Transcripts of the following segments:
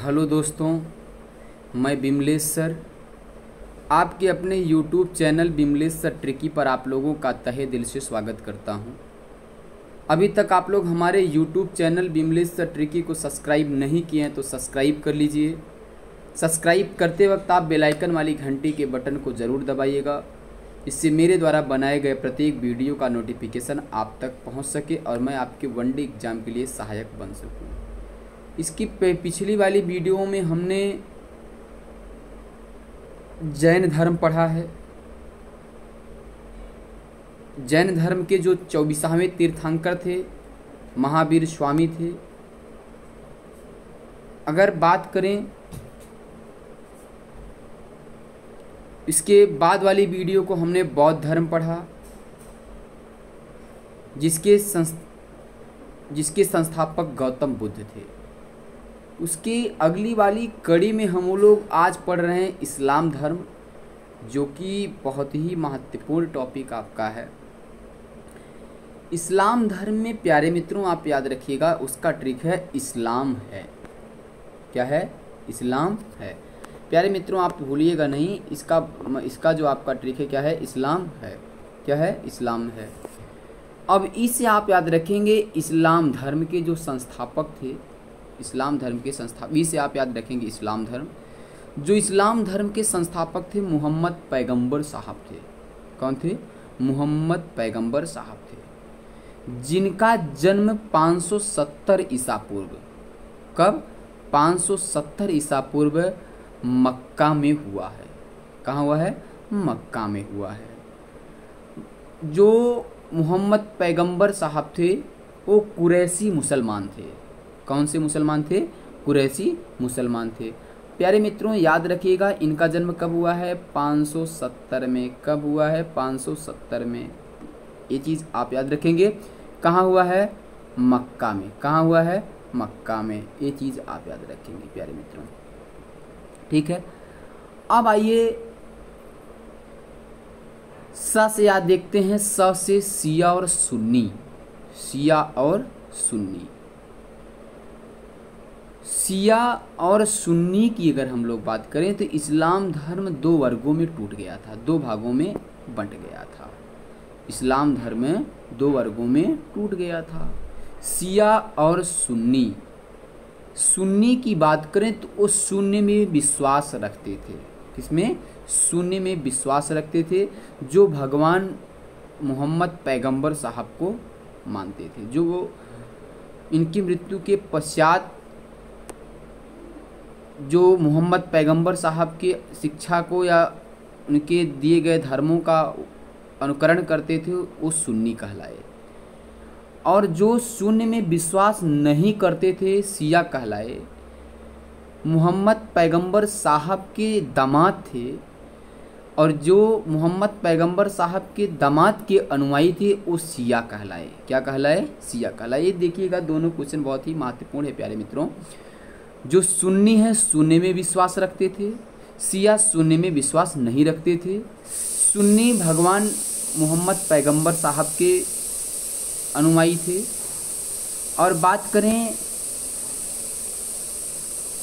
Hello दोस्तों, मैं Bimlesh sir आपके अपने YouTube channel Bimlesh sir tricky पर आप लोगों का तहे दिल से स्वागत करता हूं। अभी तक आप लोग हमारे YouTube channel Bimlesh sir tricky को सब्सक्राइब नहीं किए हैं तो सब्सक्राइब कर लीजिए। सब्सक्राइब करते वक्त आप बेल आइकन वाली घंटी के बटन को ज़रूर दबाइएगा, इससे मेरे द्वारा बनाए गए प्रत्येक वीडियो का नोटिफिकेशन आप तक पहुंच सके और मैं आपके वनडे एग्ज़ाम के लिए सहायक बन सकूं। इसकी पिछली वाली वीडियो में हमने जैन धर्म पढ़ा है। जैन धर्म के जो 24वें तीर्थंकर थे महावीर स्वामी थे। अगर बात करें इसके बाद वाली वीडियो को हमने बौद्ध धर्म पढ़ा, जिसके संस्थापक गौतम बुद्ध थे। उसकी अगली वाली कड़ी में हम लोग आज पढ़ रहे हैं इस्लाम धर्म, जो कि बहुत ही महत्वपूर्ण टॉपिक आपका है। इस्लाम धर्म में प्यारे मित्रों आप याद रखिएगा, उसका ट्रिक है इस्लाम है। क्या है? इस्लाम है। प्यारे मित्रों आप भूलिएगा नहीं, इसका जो आपका ट्रिक है क्या है? इस्लाम है। क्या है? इस्लाम है। अब इससे आप याद रखेंगे इस्लाम धर्म के जो संस्थापक थे, इस्लाम धर्म के संस्थापक, इसे आप याद रखेंगे इस्लाम धर्म। जो इस्लाम धर्म के संस्थापक थे मोहम्मद पैगंबर साहब थे। कौन थे? मोहम्मद पैगंबर साहब थे, जिनका जन्म 570 ईसा पूर्व, कब? 570 ईसा पूर्व मक्का में हुआ है। कहाँ हुआ है? मक्का में हुआ है। जो मोहम्मद पैगंबर साहब थे वो कुरैशी मुसलमान थे। कौन से मुसलमान थे? कुरैशी मुसलमान थे। प्यारे मित्रों याद रखिएगा, इनका जन्म कब हुआ है? 570 में। कब हुआ है? 570 में। ये चीज़ आप याद रखेंगे। कहाँ हुआ है? मक्का में। कहाँ हुआ है? मक्का में। ये चीज़ आप याद रखेंगे प्यारे मित्रों। ठीक है, अब आइए स से याद देखते हैं। स से शिया और सुन्नी। शिया और सुन्नी। शिया और सुन्नी की अगर हम लोग बात करें तो इस्लाम धर्म दो वर्गों में टूट गया था, दो भागों में बंट गया था। इस्लाम धर्म दो वर्गों में टूट गया था, शिया और सुन्नी। सुन्नी की बात करें तो वो शून्य में विश्वास रखते थे। किसमें? शून्य में विश्वास रखते थे, जो भगवान मोहम्मद पैगंबर साहब को मानते थे। जो वो इनकी मृत्यु के पश्चात जो मोहम्मद पैगंबर साहब के शिक्षा को या उनके दिए गए धर्मों का अनुकरण करते थे वो सुन्नी कहलाए, और जो शून्य में विश्वास नहीं करते थे शिया कहलाए। मोहम्मद पैगंबर साहब के दामाद थे, और जो मोहम्मद पैगंबर साहब के दामाद के अनुयायी थे वो शिया कहलाए। क्या कहलाए? शिया कहलाए। ये देखिएगा, दोनों क्वेश्चन बहुत ही महत्वपूर्ण है प्यारे मित्रों। जो सुन्नी है शून्य में विश्वास रखते थे, शिया शून्य में विश्वास नहीं रखते थे। सुन्नी भगवान मोहम्मद पैगंबर साहब के अनुयायी थे। और बात करें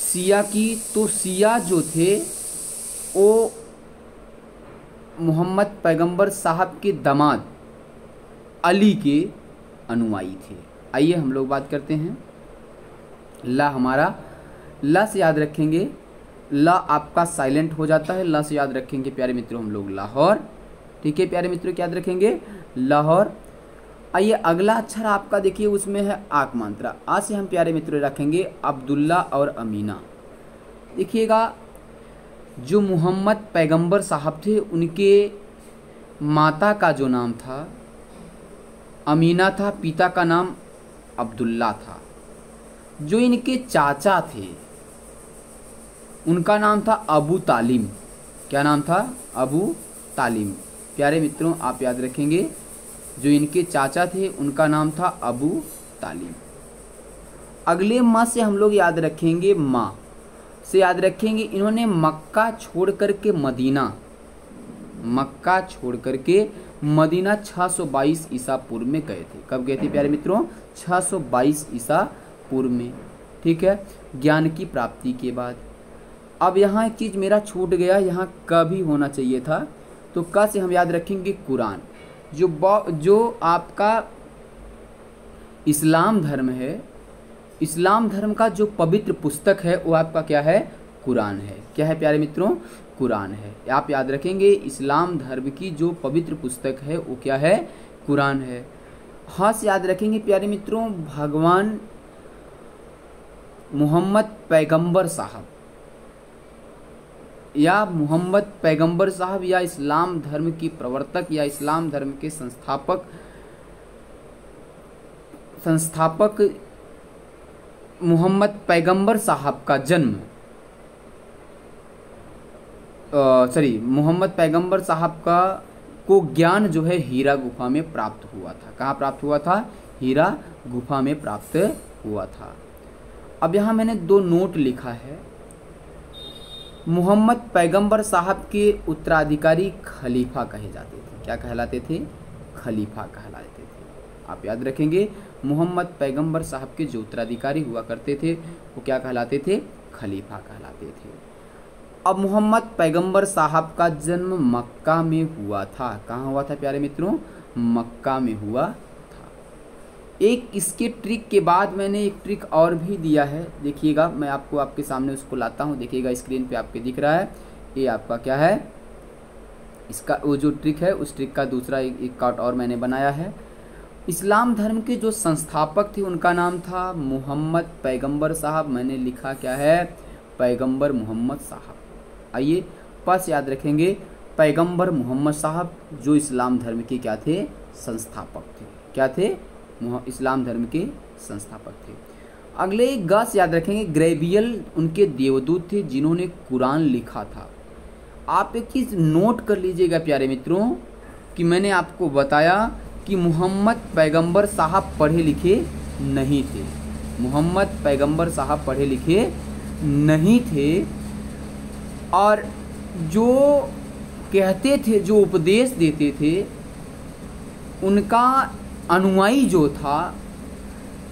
शिया की तो शिया जो थे वो मोहम्मद पैगंबर साहब के दामाद अली के अनुयायी थे। आइए हम लोग बात करते हैं। ला हमारा, ला से याद रखेंगे, ला आपका साइलेंट हो जाता है। ला से याद रखेंगे प्यारे मित्रों हम लोग लाहौर। ठीक है प्यारे मित्रों, क्या याद रखेंगे? लाहौर। आइए अगला अक्षर आपका देखिए, उसमें है आक मात्रा। आ से हम प्यारे मित्रों रखेंगे अब्दुल्ला और अमीना। देखिएगा, जो मोहम्मद पैगंबर साहब थे उनके माता का जो नाम था अमीना था, पिता का नाम अब्दुल्ला था। जो इनके चाचा थे उनका नाम था अबू तालिम। क्या नाम था? अबू तालिम। प्यारे मित्रों आप याद रखेंगे, जो इनके चाचा थे उनका नाम था अबू तालिम। अगले माँ से हम लोग याद रखेंगे, माँ से याद रखेंगे इन्होंने मक्का छोड़ करके मदीना 622 ईसा पूर्व में गए थे। कब गए थे प्यारे मित्रों? 622 ईसा पूर्व में। ठीक है, ज्ञान की प्राप्ति के बाद। अब यहाँ एक चीज़ मेरा छूट गया, यहाँ क भी होना चाहिए था, तो क से हम याद रखेंगे कुरान। जो आपका इस्लाम धर्म है, इस्लाम धर्म का जो पवित्र पुस्तक है वो आपका क्या है? कुरान है। क्या है प्यारे मित्रों? कुरान है। आप याद रखेंगे इस्लाम धर्म की जो पवित्र पुस्तक है वो क्या है? कुरान है। हाँ से याद रखेंगे प्यारे मित्रों, भगवान मोहम्मद पैगंबर साहब या मोहम्मद पैगंबर साहब या इस्लाम धर्म की प्रवर्तक या इस्लाम धर्म के संस्थापक मोहम्मद पैगंबर साहब का जन्म मोहम्मद पैगंबर साहब का को ज्ञान जो है हीरा गुफा में प्राप्त हुआ था। कहाँ प्राप्त हुआ था? हीरा गुफा में प्राप्त हुआ था। अब यहाँ मैंने 2 नोट लिखा है। मोहम्मद पैगंबर साहब के उत्तराधिकारी खलीफा कहे जाते थे। क्या कहलाते थे? खलीफा कहलाते थे। आप याद रखेंगे मोहम्मद पैगंबर साहब के जो उत्तराधिकारी हुआ करते थे वो क्या कहलाते थे? खलीफा कहलाते थे। अब मोहम्मद पैगंबर साहब का जन्म मक्का में हुआ था। कहाँ हुआ था प्यारे मित्रों? मक्का में हुआ था। एक इसके ट्रिक के बाद मैंने एक ट्रिक और भी दिया है, देखिएगा, मैं आपको आपके सामने उसको लाता हूँ। देखिएगा स्क्रीन पे आपके दिख रहा है, ये आपका क्या है? इसका वो जो ट्रिक है उस ट्रिक का दूसरा एक काट और मैंने बनाया है। इस्लाम धर्म के जो संस्थापक थे उनका नाम था मोहम्मद पैगंबर साहब। मैंने लिखा क्या है? पैगंबर मोहम्मद साहब। आइए पास याद रखेंगे पैगंबर मोहम्मद साहब जो इस्लाम धर्म के क्या थे? संस्थापक थे। क्या थे? इस्लाम धर्म के संस्थापक थे। अगले गस याद रखेंगे ग्रेबियल उनके देवदूत थे जिन्होंने कुरान लिखा था। आप एक चीज़ नोट कर लीजिएगा प्यारे मित्रों कि मैंने आपको बताया कि मोहम्मद पैगंबर साहब पढ़े लिखे नहीं थे। मोहम्मद पैगंबर साहब पढ़े लिखे नहीं थे और जो कहते थे, जो उपदेश देते थे, उनका अनुयायी जो था,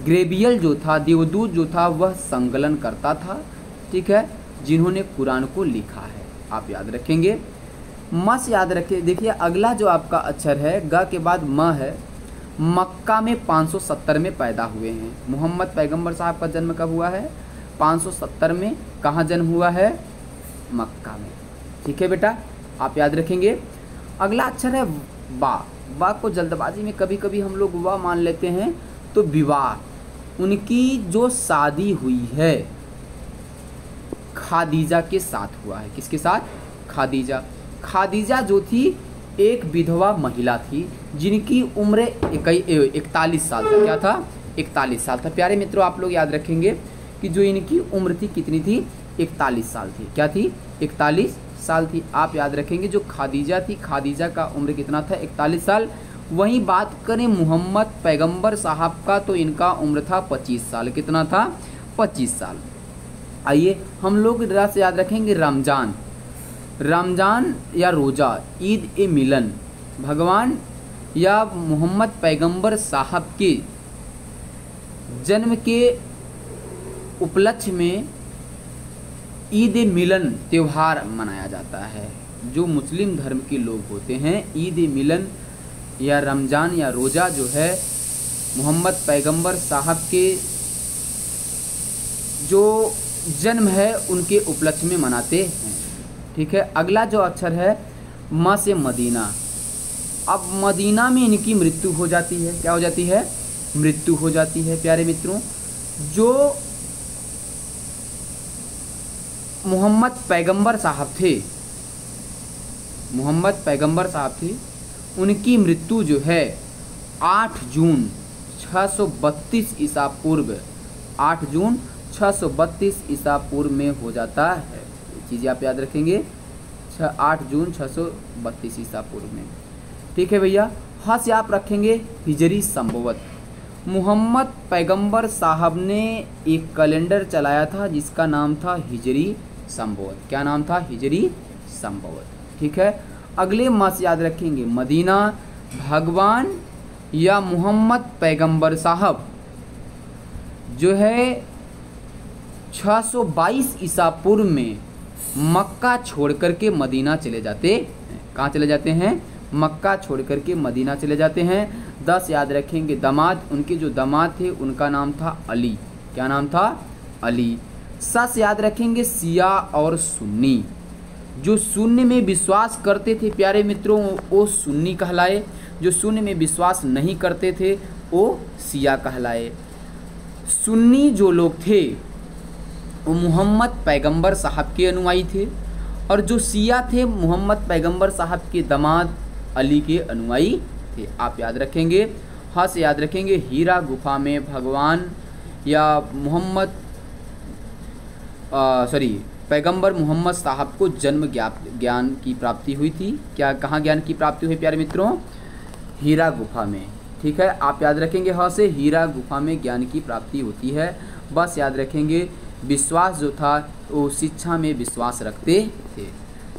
ग्रेबियल जो था, देवदूत जो था, वह संकलन करता था, ठीक है, जिन्होंने कुरान को लिखा है। आप याद रखेंगे। मस याद रखें। देखिए अगला जो आपका अक्षर है ग के बाद म है। मक्का में 570 में पैदा हुए हैं। मोहम्मद पैगंबर साहब का जन्म कब हुआ है? 570 में। कहाँ जन्म हुआ है? मक्का में। ठीक है बेटा, आप याद रखेंगे। अगला अक्षर है बा। बा को जल्दबाजी में कभी कभी हम लोग वाह मान लेते हैं। तो विवाह उनकी जो शादी हुई है खादीजा के साथ हुआ है। किसके साथ? खादीजा। खादीजा जो थी एक विधवा महिला थी जिनकी उम्र 41 साल था। क्या था? 41 साल था। प्यारे मित्रों आप लोग याद रखेंगे कि जो इनकी उम्र थी कितनी थी? 41 साल थी। क्या थी? 41 साल थी। आप याद रखेंगे जो खादीजा थी, खादीजा का उम्र कितना था? 41 साल। वहीं बात करें मोहम्मद पैगंबर साहब का तो इनका उम्र था 25 साल। कितना था? 25 साल। आइए हम लोग जरा से याद रखेंगे रमज़ान। रमज़ान या रोज़ा, ईद ए मिलन, भगवान या मोहम्मद पैगंबर साहब के जन्म के उपलक्ष्य में ईद ए मिलन त्यौहार मनाया जाता है। जो मुस्लिम धर्म के लोग होते हैं, ईद ए मिलन या रमज़ान या रोज़ा जो है मोहम्मद पैगंबर साहब के जो जन्म है उनके उपलक्ष्य में मनाते हैं। ठीक है। अगला जो अक्षर है म से मदीना। अब मदीना में इनकी मृत्यु हो जाती है। क्या हो जाती है? मृत्यु हो जाती है। प्यारे मित्रों जो मोहम्मद पैगंबर साहब थे, मोहम्मद पैगंबर साहब थे, उनकी मृत्यु जो है 8 जून 632 ईसा पूर्व, 8 जून 632 ईसा पूर्व में हो जाता है। ये चीज़ें आप याद रखेंगे। 8 जून 632 ईसा पूर्व में। ठीक है भैया। हाँ से आप रखेंगे हिजरी संभवत। मोहम्मद पैगंबर साहब ने एक कैलेंडर चलाया था जिसका नाम था हिजरी संभवत। क्या नाम था? हिजरी संभवत। ठीक है। अगले मास याद रखेंगे मदीना। भगवान या मोहम्मद पैगंबर साहब जो है 622 ईसा पूर्व में मक्का छोड़ करके मदीना चले जाते हैं। कहाँ चले जाते हैं? मक्का छोड़ करके मदीना चले जाते हैं। 10 याद रखेंगे दामाद, उनके जो दामाद थे उनका नाम था अली। क्या नाम था? अली। सस याद रखेंगे शिया और सुन्नी। जो शून्य में विश्वास करते थे प्यारे मित्रों वो सुन्नी कहलाए, जो शून्य में विश्वास नहीं करते थे वो शिया कहलाए। सुन्नी जो लोग थे वो मोहम्मद पैगंबर साहब के अनुयायी थे, और जो शिया थे मोहम्मद पैगंबर साहब के दामाद अली के अनुयायी थे। आप याद रखेंगे। हाँ से याद रखेंगे हीरा गुफा में भगवान या मोहम्मद पैगंबर मोहम्मद साहब को जन्म ज्ञान की प्राप्ति हुई थी। क्या कहाँ ज्ञान की प्राप्ति हुई प्यारे मित्रों? हीरा गुफा में। ठीक है, आप याद रखेंगे हाँ से हीरा गुफा में ज्ञान की प्राप्ति होती है। बस याद रखेंगे विश्वास जो था वो शिक्षा में विश्वास रखते थे।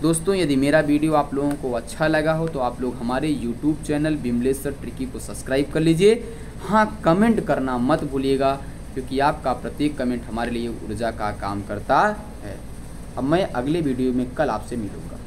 दोस्तों यदि मेरा वीडियो आप लोगों को अच्छा लगा हो तो आप लोग हमारे YouTube चैनल बिमलेश्वर ट्रिकी को सब्सक्राइब कर लीजिए। हाँ, कमेंट करना मत भूलिएगा क्योंकि आपका प्रत्येक कमेंट हमारे लिए ऊर्जा का काम करता है। अब मैं अगले वीडियो में कल आपसे मिलूँगा।